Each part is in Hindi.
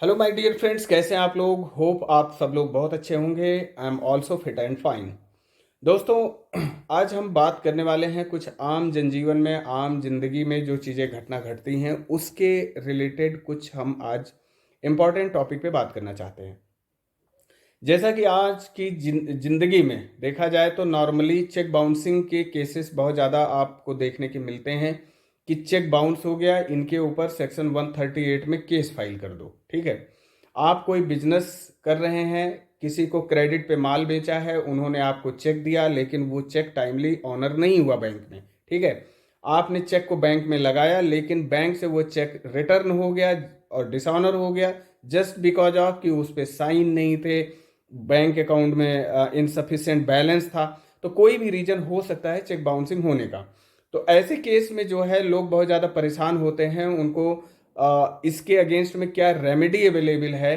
हेलो माय डियर फ्रेंड्स, कैसे हैं आप लोग। होप आप सब लोग बहुत अच्छे होंगे। I am also fit and fine. दोस्तों, आज हम बात करने वाले हैं कुछ आम जनजीवन में, आम जिंदगी में जो चीज़ें घटना घटती हैं उसके रिलेटेड कुछ हम आज इम्पॉर्टेंट टॉपिक पे बात करना चाहते हैं। जैसा कि आज की जिंदगी में देखा जाए तो नॉर्मली चेक बाउंसिंग के केसेस बहुत ज़्यादा आपको देखने के मिलते हैं कि चेक बाउंस हो गया, इनके ऊपर सेक्शन 138 में केस फाइल कर दो। ठीक है, आप कोई बिजनेस कर रहे हैं, किसी को क्रेडिट पे माल बेचा है, उन्होंने आपको चेक दिया लेकिन वो चेक टाइमली ऑनर नहीं हुआ बैंक में। ठीक है, आपने चेक को बैंक में लगाया लेकिन बैंक से वो चेक रिटर्न हो गया और डिसऑनर हो गया, जस्ट बिकॉज ऑफ कि उस पर साइन नहीं थे, बैंक अकाउंट में इनसफिशिएंट बैलेंस था। तो कोई भी रीजन हो सकता है चेक बाउंसिंग होने का। तो ऐसे केस में जो है लोग बहुत ज़्यादा परेशान होते हैं, उनको इसके अगेंस्ट में क्या रेमेडी अवेलेबल है,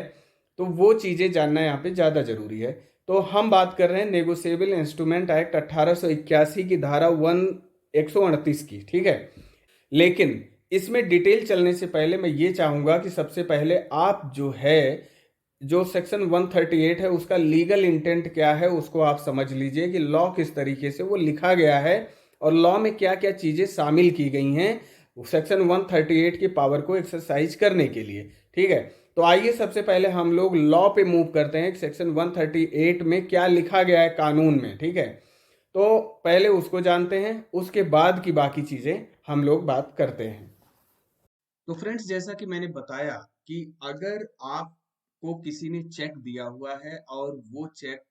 तो वो चीज़ें जानना यहाँ पे ज़्यादा ज़रूरी है। तो हम बात कर रहे हैं नेगोशिएबल इंस्ट्रूमेंट एक्ट 1881 की धारा 138 की। ठीक है, लेकिन इसमें डिटेल चलने से पहले मैं ये चाहूँगा कि सबसे पहले आप जो है, जो सेक्शन 138 है उसका लीगल इंटेंट क्या है उसको आप समझ लीजिए कि लॉ किस तरीके से वो लिखा गया है और लॉ में क्या क्या चीज़ें शामिल की गई हैं सेक्शन 138 की पावर को एक्सरसाइज करने के लिए। ठीक है, तो आइए सबसे पहले हम लोग लॉ पे मूव करते हैं कि सेक्शन 138 में क्या लिखा गया है कानून में। ठीक है, तो पहले उसको जानते हैं, उसके बाद की बाकी चीज़ें हम लोग बात करते हैं। तो फ्रेंड्स, जैसा कि मैंने बताया कि अगर आपको किसी ने चेक दिया हुआ है और वो चेक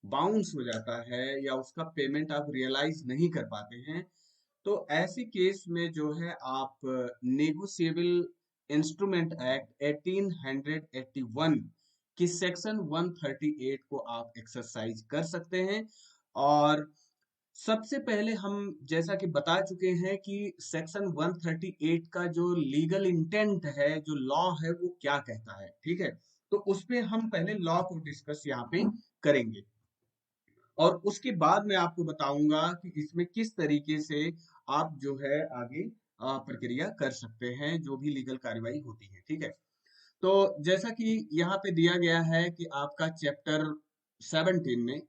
बाउंस हो जाता है या उसका पेमेंट आप रियलाइज नहीं कर पाते हैं, तो ऐसे केस में जो है आप नेगोशिएबल इंस्ट्रूमेंट एक्ट 1881 की सेक्शन 138 को आप एक्सरसाइज कर सकते हैं। और सबसे पहले हम जैसा कि बता चुके हैं कि सेक्शन 138 का जो लीगल इंटेंट है, जो लॉ है, वो क्या कहता है। ठीक है, तो उस पे हम पहले लॉ को डिस्कस यहाँ पे करेंगे और उसके बाद मैं आपको बताऊंगा कि इसमें किस तरीके से आप जो है आगे प्रक्रिया कर सकते हैं, जो भी लीगल कार्यवाही होती है। ठीक है, तो जैसा कि यहाँ पे दिया गया है कि आपका चैप्टर 17 में,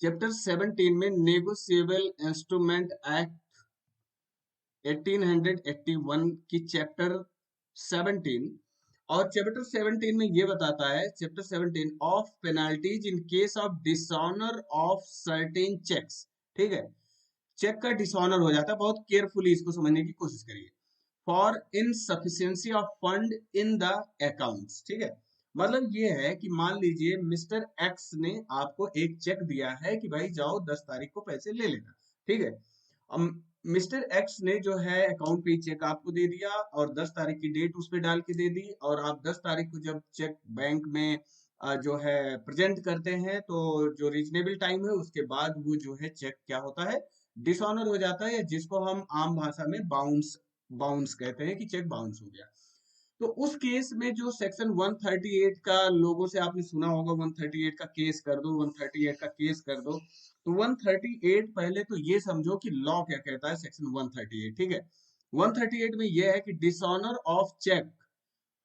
चैप्टर 17 में नेगोशिएबल इंस्ट्रूमेंट एक्ट 1881 की चैप्टर 17, और चैप्टर 17 में ये बताता है, chapter 17 of penalties in case of dishonour of certain cheques. ठीक है, चेक का डिसऑनर हो जाता है, बहुत केयरफुली इसको समझने की कोशिश करिए। For insufficiency of fund in the accounts. ठीक है, मतलब ये है कि मान लीजिए मिस्टर एक्स ने आपको एक चेक दिया है कि भाई जाओ 10 तारीख को पैसे ले लेना। ठीक है, मिस्टर एक्स ने जो है अकाउंट पे चेक आपको दे दिया और 10 तारीख की डेट उस पे डाल के दे दी, और आप 10 तारीख को जब चेक बैंक में जो है प्रेजेंट करते हैं तो जो रीजनेबल टाइम है उसके बाद वो जो है चेक क्या होता है, डिसऑनर हो जाता है, या जिसको हम आम भाषा में बाउंस बाउंस कहते हैं कि चेक बाउंस हो गया। तो उस केस में जो सेक्शन 138 का लोगों से आपने सुना होगा, 138 का केस कर दो, 138 का केस कर दो। तो 138 पहले तो ये समझो कि लॉ क्या कहता है, सेक्शन 138। ठीक है, 138 में ये है कि dishonour of cheque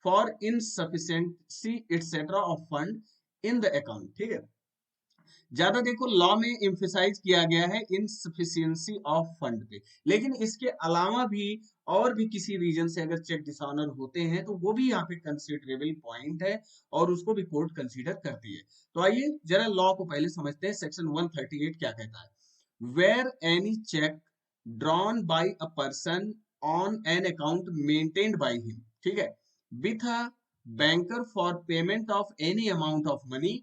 for insufficiency etcetera of fund in the account. ठीक है, ज्यादा देखो लॉ में एम्फेसाइज किया गया है इनसफिशियंसी ऑफ फंड पे, लेकिन इसके अलावा भी और भी किसी रीजन से अगर चेक डिसऑनर होते हैं तो वो भी यहाँ पे कंसिडरेबल पॉइंट है और उसको भी कोर्ट कंसीडर करती है। तो आइए जरा लॉ को पहले समझते हैं, सेक्शन 138 क्या कहता है। Where any cheque drawn by a person on an account maintained by him, ठीक है, with a banker for payment of any amount of money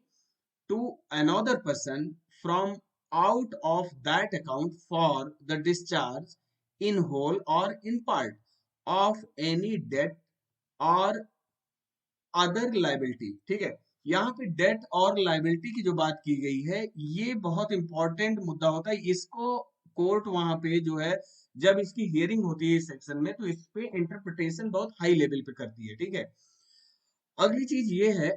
to another person from out of that account for the discharge in whole or in part of any debt or other liability. ठीक है, यहाँ पे डेट और लाइबिलिटी की जो बात की गई है ये बहुत इंपॉर्टेंट मुद्दा होता है। इसको कोर्ट वहां पे जो है जब इसकी हियरिंग होती है इस सेक्शन में, तो इस पे इंटरप्रिटेशन बहुत हाई लेवल पे करती है। ठीक है, अगली चीज ये है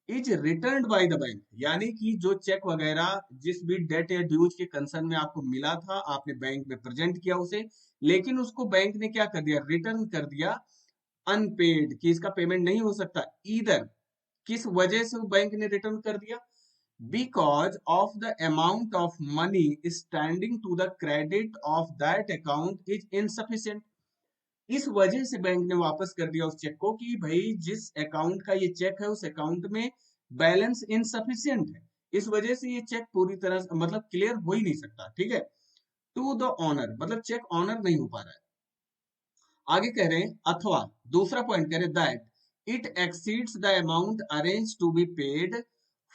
is return by the bank, यानी कि जो चेक वगैरह जिस भी डेट या ड्यूज के कंसर्न में आपको मिला था, आपने बैंक में प्रेजेंट किया उसे, लेकिन उसको बैंक ने क्या कर दिया, रिटर्न कर दिया अनपेड, कि इसका पेमेंट नहीं हो सकता, ईदर किस वजह से वो बैंक ने रिटर्न कर दिया, because of the amount of money standing to the credit of that account is insufficient. इस वजह से बैंक ने वापस कर दिया उस चेक को कि भाई जिस अकाउंट का ये चेक है उस अकाउंट में बैलेंस इनसफिशिएंट है, इस वजह से ये चेक पूरी तरह से मतलब क्लियर हो ही नहीं सकता, ठीक है। टू द ऑनर मतलब चेक ऑनर नहीं हो पा रहा है। आगे कह रहे हैं अथवा दूसरा पॉइंट कह रहे हैं that it exceeds the amount arrange to be paid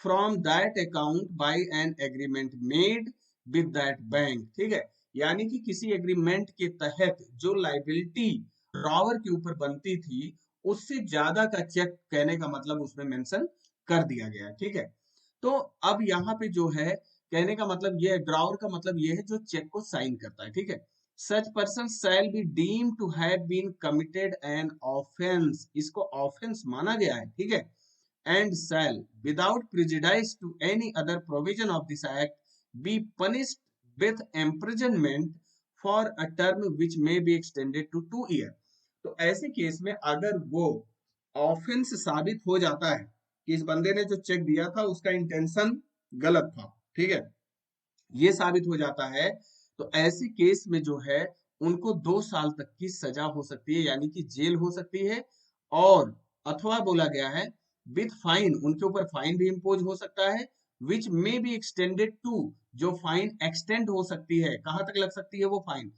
from that account by an agreement made with that bank, ठीक है। यानी कि किसी एग्रीमेंट के तहत जो लाइबिलिटी ड्रॉवर के ऊपर बनती थी उससे ज्यादा का चेक, कहने का मतलब उसमें मेंशन कर दिया गया है, ठीक है। तो अब यहाँ पे जो है कहने का मतलब ये है, ड्रॉवर का मतलब ये है जो चेक को साइन करता है, ठीक है। Such person shall be deem to have been committed an offence, इसको ऑफेंस माना गया है, ठीक है। And shall without prejudice to any other provision of this act be punished with imprisonment for a term which may be extended to 2 year. तो ऐसे केस में अगर वो ऑफेंस साबित हो जाता है कि इस बंदे ने जो चेक दिया था उसका इंटेंशन गलत था, ठीक है, ये साबित हो जाता है, तो ऐसे केस में जो है उनको 2 साल तक की सजा हो सकती है, यानी कि जेल हो सकती है। और अथवा बोला गया है विथ फाइन, उनके ऊपर फाइन भी इम्पोज हो सकता है, which may be extended to, जो फाइन एक्सटेंड हो सकती है, कहां तक लग सकती है वो fine,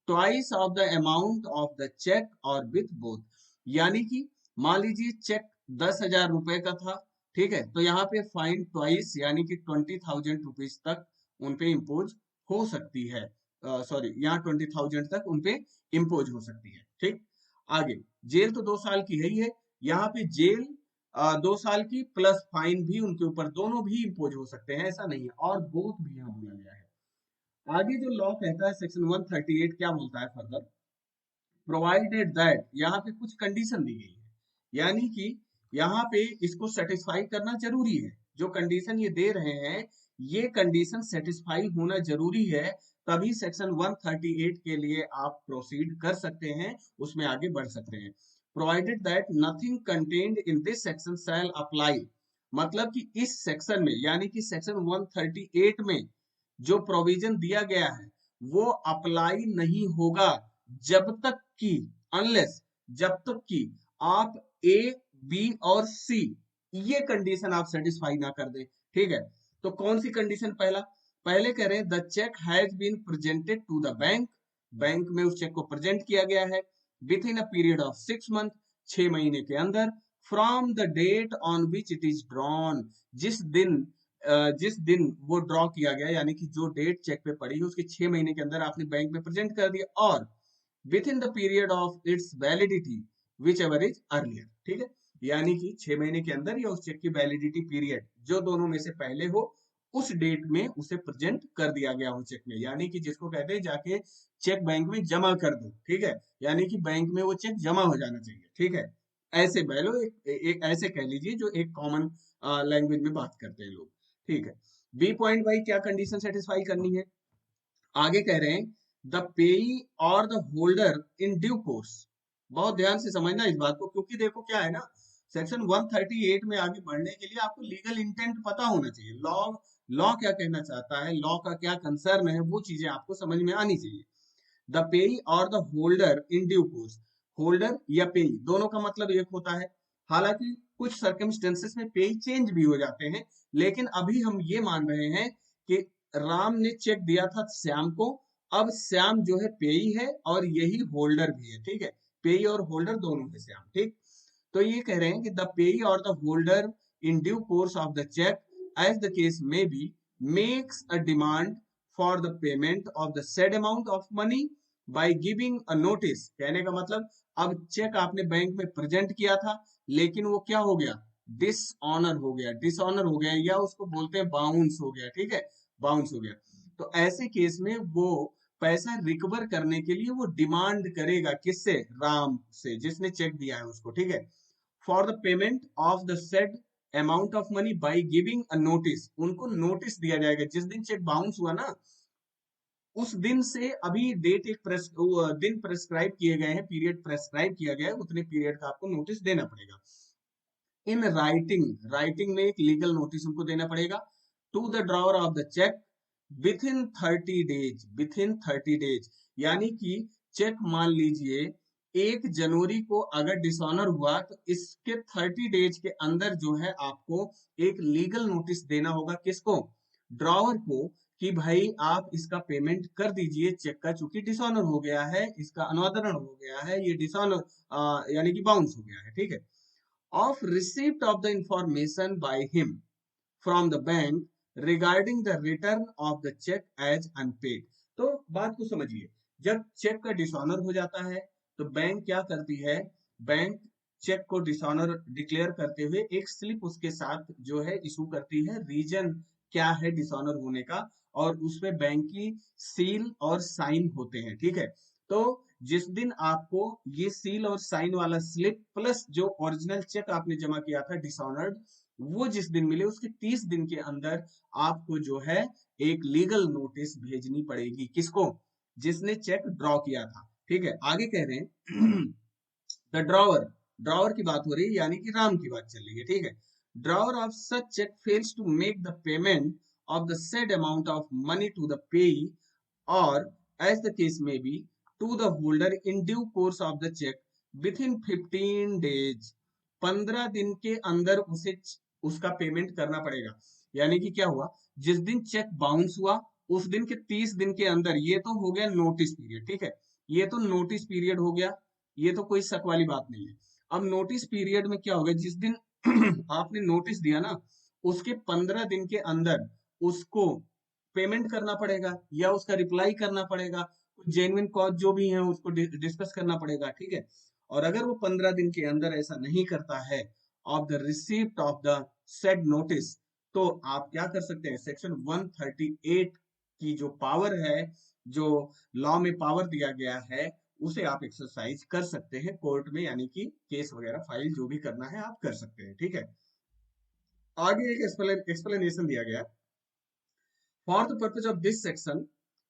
twice of the amount of the cheque or with both. यानी कि मान लीजिए चेक 10,000 रुपए का था, ठीक है, तो यहाँ पे फाइन ट्वाइस यानी कि 20,000 रुपीज तक उनपे इम्पोज हो सकती है, सॉरी यहाँ 20,000 तक उनपे इम्पोज हो सकती है, ठीक। आगे जेल तो 2 साल की है ही है, यहाँ पे जेल 2 साल की प्लस फाइन भी उनके ऊपर, दोनों भी इम्पोज हो सकते हैं, ऐसा नहीं है, और बोथ भी यहाँ बोला गया है। आगे जो लॉ कहता है सेक्शन 138 क्या बोलता है फर्दर, प्रोवाइडेड दैट, यहाँ पे कुछ कंडीशन दी गई है, यानी कि यहाँ पे इसको सेटिस्फाई करना जरूरी है, जो कंडीशन ये दे रहे हैं ये कंडीशन सेटिस्फाई होना जरूरी है, तभी सेक्शन 138 के लिए आप प्रोसीड कर सकते हैं, उसमें आगे बढ़ सकते हैं। Provided that nothing contained in this section shall apply, मतलब कि इस सेक्शन में यानी कि सेक्शन 138 में जो प्रोविजन दिया गया है वो अप्लाई नहीं होगा जब तक कि, अनलेस, जब तक कि आप ए बी और सी ये कंडीशन आप सेटिस्फाई ना कर दे, ठीक है। तो कौन सी कंडीशन, पहले कह रहे हैं the cheque has been presented to the bank, bank में उस चेक को प्रेजेंट किया गया है within a period of 6 month, 6 महीने के अंदर, from the date on which it is drawn, जिस दिन जिस दिन वो ड्रॉ किया गया, यानी कि जो डेट चेक पे पड़ी है उसके 6 महीने के अंदर आपने बैंक में प्रेजेंट कर दिया, और with in the period of its validity which ever is earlier, ठीक है। यानी कि 6 महीने के अंदर या उस चेक की वैलिडिटी पीरियड जो दोनों में से पहले हो उस डेट में उसे प्रेजेंट कर दिया गया हो चेक में, यानी कि जिसको कहते हैं जाके चेक बैंक में जमा कर दो, ठीक है, यानी कि बैंक में वो चेक जमा हो जाना चाहिए, ठीक है। ऐसे बैलो एक ऐसे कह लीजिए जो एक कॉमन लैंग्वेज में बात करते हैं लोग, ठीक है। बी पॉइंट भाई क्या कंडीशन सेटिस्फाई करनी है, आगे कह रहे हैं the payee or the holder in due course, बहुत ध्यान से समझना इस बात को, क्योंकि देखो क्या है ना, सेक्शन 138 में आगे बढ़ने के लिए आपको लीगल इंटेंट पता होना चाहिए, लॉ लॉ क्या कहना चाहता है, लॉ का क्या कंसर्न है, वो चीजें आपको समझ में आनी चाहिए। The payee or the holder in due course, holder या पेई दोनों का मतलब एक होता है, हालांकि कुछ सर्कमस्टेंसेस में पेई चेंज भी हो जाते हैं, लेकिन अभी हम ये मान रहे हैं कि राम ने चेक दिया था श्याम को, अब श्याम जो है पेई है और यही होल्डर भी है, ठीक है, पेई और होल्डर दोनों है श्याम, ठीक। तो ये कह रहे हैं कि the payee or the holder in due course of the cheque as the case may be makes a demand for the payment of the said amount of money by giving a notice, कहने का मतलब अब चेक आपने बैंक में प्रेजेंट किया था लेकिन वो क्या हो गया, डिसऑनर हो गया, डिसऑनर हो गया, या उसको बोलते हैं बाउंस हो गया, ठीक है, बाउंस हो गया। तो ऐसे केस में वो पैसा रिकवर करने के लिए वो डिमांड करेगा, किससे, राम से जिसने चेक दिया है उसको, ठीक है, for the payment of the said amount of money by giving a notice, उनको नोटिस दिया जाएगा जिस दिन चेक बाउंस हुआ ना उस दिन से अभी डेट दिन प्रेस्क्राइब किए गए हैं, पीरियड प्रेस्क्राइब किया गया है, उतने पीरियड का आपको नोटिस देना पड़ेगा। इन राइटिंग में एक लीगल नोटिस उनको देना पड़ेगा to the drawer of the cheque within 30 days, यानी कि चेक मान लीजिए 1 जनवरी को अगर डिसऑनर हुआ तो इसके 30 डेज के अंदर जो है आपको एक लीगल नोटिस देना होगा। किसको? ड्रॉवर को, कि भाई आप इसका पेमेंट कर दीजिए चेक का, चूंकि डिसऑनर हो गया है, इसका अनादरण हो गया है, ये डिसऑनर यानी कि बाउंस हो गया है, ठीक है। of receipt of the information by him from the bank regarding the return of the check as unpaid। तो बात को समझिए, जब चेक का डिसऑनर हो जाता है तो बैंक क्या करती है, बैंक चेक को डिसऑनर डिक्लेयर करते हुए एक स्लिप उसके साथ जो है इशू करती है, रीजन क्या है डिसऑनर होने का, और उसमें बैंक की सील और साइन होते हैं, ठीक है। तो जिस दिन आपको ये सील और साइन वाला स्लिप प्लस जो ओरिजिनल चेक आपने जमा किया था डिसऑनर्ड, वो जिस दिन मिले उसके 30 दिन के अंदर आपको जो है एक लीगल नोटिस भेजनी पड़ेगी। किसको? जिसने चेक ड्रॉ किया था, ठीक है। आगे कह रहे हैं द ड्रॉवर की बात हो रही है, यानी कि राम की बात चल रही है, ठीक है। Drawer of such cheque fails to make the payment of the said amount of money to the payee or as the case may be to the holder in due course of the check within 15 days। 15 दिन के अंदर उसे उसका पेमेंट करना पड़ेगा। यानी कि क्या हुआ, जिस दिन चेक बाउंस हुआ उस दिन के 30 दिन के अंदर, ये तो हो गया नोटिस पीरियड, ठीक है, ये तो नोटिस पीरियड हो गया, ये तो कोई शक वाली बात नहीं है। अब नोटिस पीरियड में क्या होगा, जिस दिन आपने नोटिस दिया ना उसके 15 दिन के अंदर उसको पेमेंट करना पड़ेगा या उसका रिप्लाई करना पड़ेगा, जेन्युइन कॉज जो भी है उसको डिस्कस करना पड़ेगा, ठीक है। और अगर वो 15 दिन के अंदर ऐसा नहीं करता है of the receipt of the said notice, तो आप क्या कर सकते हैं, सेक्शन 138 की जो पावर है, जो लॉ में पावर दिया गया है, उसे आप एक्सरसाइज कर सकते हैं कोर्ट में, यानी कि केस वगैरह फाइल जो भी करना है आप कर सकते हैं, ठीक है। आगे एक एक्सप्लेनेशन दिया गया, for the purpose of this section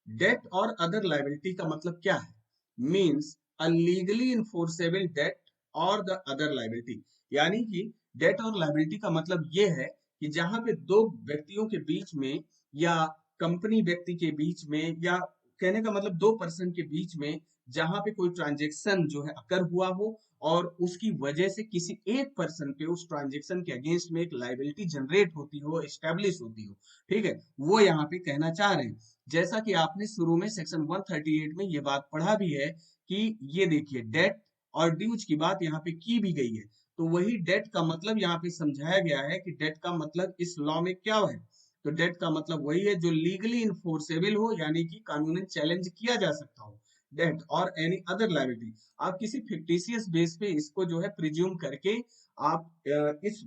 debt or other liability का मतलब क्या है, means a legally enforceable debt or the other liability. यानी कि डेट और लाइबिलिटी का मतलब ये है कि जहां पे दो व्यक्तियों के बीच में या कंपनी व्यक्ति के बीच में, या कहने का मतलब दो पर्सन के बीच में, जहां पे कोई ट्रांजेक्शन जो है अकर हुआ हो और उसकी वजह से किसी एक पर्सन पे उस ट्रांजेक्शन के अगेंस्ट में एक लाइबिलिटी जनरेट होती हो, एस्टेब्लिश होती हो, ठीक है, वो यहाँ पे कहना चाह रहे हैं। जैसा कि आपने शुरू में सेक्शन 138 में ये बात पढ़ा भी है कि ये देखिए डेट और ड्यूज की बात यहाँ पे की भी गई है, तो वही डेट का मतलब यहाँ पे समझाया गया है कि डेट का मतलब इस लॉ में क्या है। तो डेट का मतलब वही है जो लीगली इन्फोर्सेबल हो, यानी कि कानूनन चैलेंज किया जा सकता हो, डेट और एनी अदर लायबिलिटी। आप किसी फिक्टिशियस बेस पे इसको जो है प्रिज्यूम करके आप इस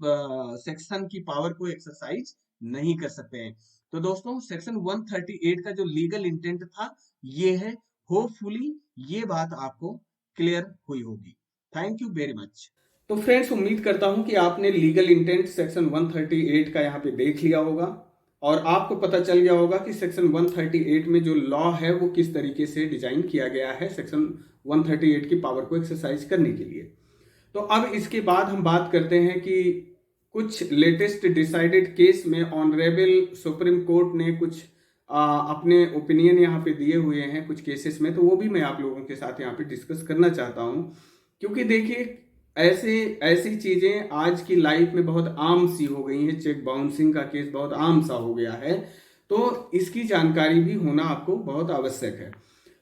सेक्शन की पावर को एक्सरसाइज नहीं कर सकते हैं। तो दोस्तों सेक्शन 138 का जो लीगल इंटेंट था ये है, होपफुली ये बात आपको क्लियर हुई होगी। Thank you very much. तो फ्रेंड्स उम्मीद करता हूं कि आपने लीगल इंटेंट सेक्शन 138 का यहाँ पे देख लिया होगा और आपको पता चल गया होगा कि सेक्शन 138 में जो लॉ है वो किस तरीके से डिजाइन किया गया है सेक्शन 138 की पावर को एक्सरसाइज करने के लिए। तो अब इसके बाद हम बात करते हैं कि कुछ लेटेस्ट डिसाइडेड केस में ऑनरेबल सुप्रीम कोर्ट ने कुछ अपने ओपिनियन यहाँ पे दिए हुए हैं कुछ केसेस में, तो वो भी मैं आप लोगों के साथ यहाँ पे डिस्कस करना चाहता हूँ। क्योंकि देखिए ऐसी चीजें आज की लाइफ में बहुत आम सी हो गई हैं, चेक बाउंसिंग का केस बहुत आम सा हो गया है, तो इसकी जानकारी भी होना आपको बहुत आवश्यक है।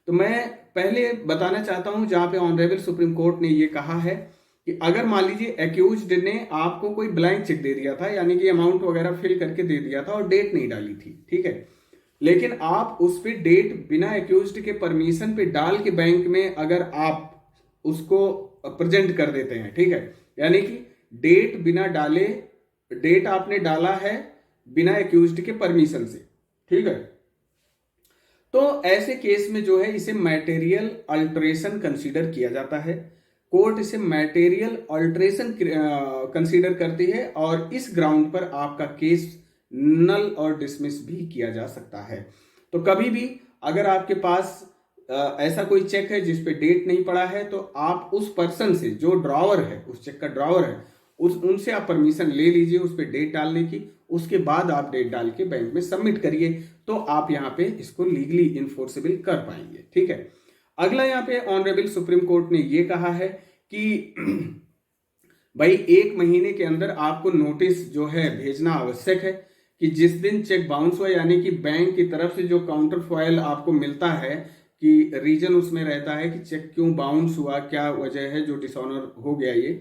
तो मैं पहले बताना चाहता हूं जहां पे ऑनरेबल सुप्रीम कोर्ट ने ये कहा है कि अगर मान लीजिए एक्यूज्ड ने आपको कोई ब्लैंक चेक दे दिया था, यानी कि अमाउंट वगैरह फिल करके दे दिया था और डेट नहीं डाली थी, ठीक है, लेकिन आप उस पर डेट बिना एक्यूज्ड के परमिशन पे डाल के बैंक में अगर आप उसको प्रेजेंट कर देते हैं, ठीक है, यानी कि डेट बिना डाले, डेट आपने डाला है बिना एक्यूज्ड के परमिशन से, ठीक है, तो ऐसे केस में जो है इसे मैटेरियल अल्टरेशन कंसीडर किया जाता है। कोर्ट इसे मैटेरियल अल्टरेशन कंसीडर करती है और इस ग्राउंड पर आपका केस नल और डिसमिस भी किया जा सकता है। तो कभी भी अगर आपके पास ऐसा कोई चेक है जिस पे डेट नहीं पड़ा है, तो आप उस पर्सन से जो ड्रॉवर है, उस चेक का ड्रॉवर है, उनसे आप परमिशन ले लीजिए उस पे डेट डालने की। उसके बाद आप डेट डाल के बैंक में सबमिट करिए, तो आप यहाँ पे इसको लीगली इन्फोर्सेबल कर पाएंगे। ठीक है। अगला यहाँ पे ऑनरेबल सुप्रीम कोर्ट ने ये कहा है कि भाई 1 महीने के अंदर आपको नोटिस जो है भेजना आवश्यक है कि जिस दिन चेक बाउंस हुआ, यानी कि बैंक की तरफ से जो काउंटर फॉइल आपको मिलता है कि रीजन उसमें रहता है कि चेक क्यों बाउंस हुआ, क्या वजह है जो डिसऑनर हो गया ये,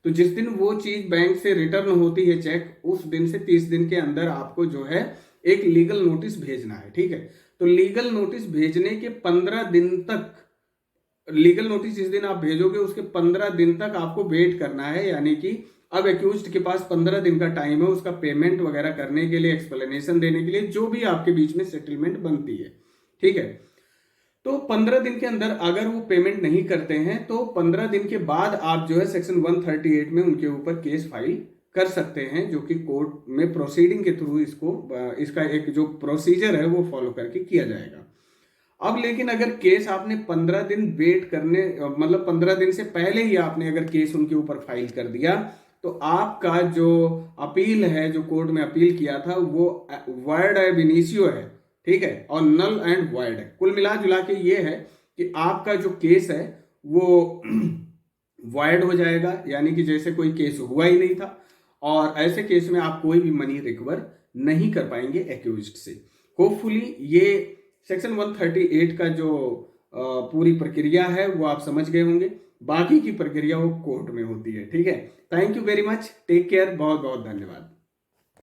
तो जिस दिन वो चीज बैंक से रिटर्न होती है चेक, उस दिन से 30 दिन के अंदर आपको जो है एक लीगल नोटिस भेजना है। ठीक है। तो लीगल नोटिस भेजने के 15 दिन तक, लीगल नोटिस जिस दिन आप भेजोगे उसके 15 दिन तक आपको वेट करना है, यानी कि अब एक्यूज्ड के पास 15 दिन का टाइम है उसका पेमेंट वगैरह करने के लिए, एक्सप्लेनेशन देने के लिए, जो भी आपके बीच में सेटलमेंट बनती है। ठीक है। तो 15 दिन के अंदर अगर वो पेमेंट नहीं करते हैं तो 15 दिन के बाद आप जो है सेक्शन 138 में उनके ऊपर केस फाइल कर सकते हैं, जो कि कोर्ट में प्रोसीडिंग के थ्रू इसका एक जो प्रोसीजर है वो फॉलो करके किया जाएगा। अब लेकिन अगर केस आपने 15 दिन वेट करने, मतलब 15 दिन से पहले ही आपने अगर केस उनके ऊपर फाइल कर दिया, तो आपका जो अपील है, जो कोर्ट में अपील किया था, वो वर्ड एब इनिशियो है। ठीक है। और नल एंड वाइड है। कुल मिला जुला के ये है कि आपका जो केस है वो वाइड हो जाएगा, यानी कि जैसे कोई केस हुआ ही नहीं था, और ऐसे केस में आप कोई भी मनी रिकवर नहीं कर पाएंगे एक्यूज्ड से। होपफुली ये सेक्शन 138 का जो पूरी प्रक्रिया है वो आप समझ गए होंगे। बाकी की प्रक्रिया वो कोर्ट में होती है। ठीक है। Thank you very much, take care, बहुत बहुत धन्यवाद।